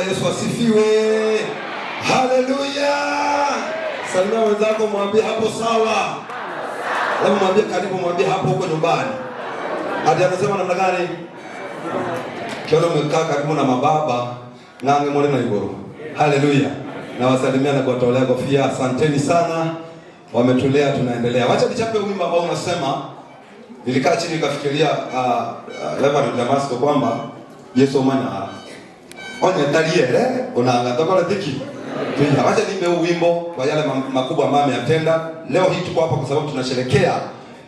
Yesu asifiwe. Haleluya. Salimia wenzako, mwambie hapo sawa. Hebu mwambie karibu, mwambie hapo huko nyumbani. Hadi anasema namna gani? Kiona umekaa karibu na mababa nange mole na igoro. Haleluya. Na wasalimia na kuwatolea kofia. Asanteni sana. Wametulea, tunaendelea. Wacha nichape wimbo ambao unasema, nilikaa chini nikafikiria Reverend Damasco kwamba Yesu omanya onye taliere unaanga kwa tiki. Wacha niimbe huu wimbo kwa yale makubwa ambayo ameyatenda. Leo hii tuko hapa kwa sababu tunasherehekea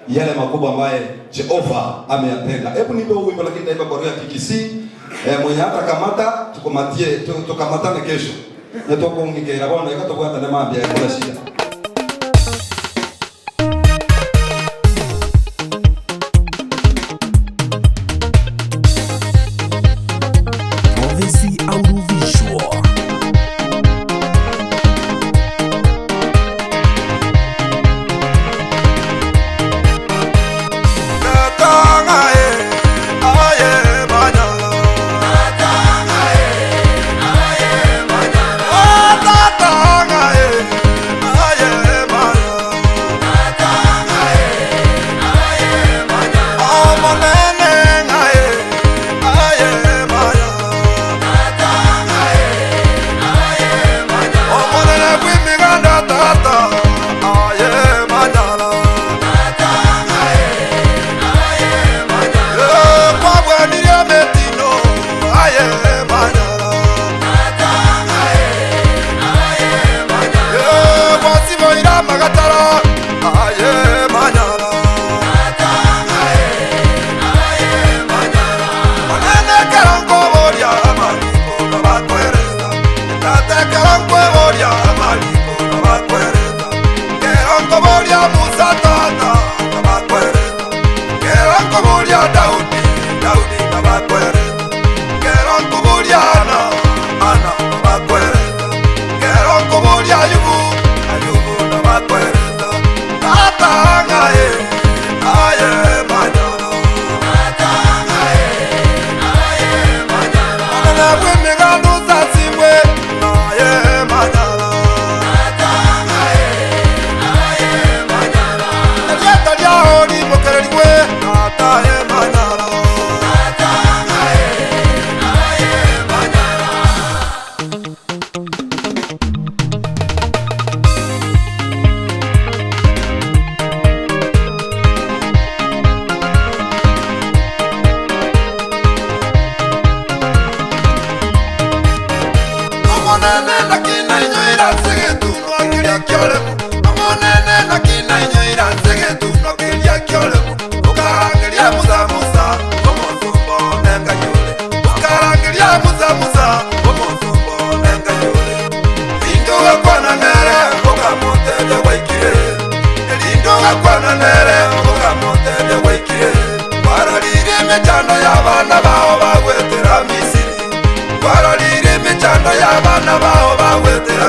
yale makubwa ambayo Jehova ameyatenda. Hebu niimbe huu wimbo, lakini nitaimba kwa roho ya KKC. Mwenye hata kamata tukamatane kesho. Natoko ungekera bwana ikatoka hata na mambia ya shida. Abana bao bagwetera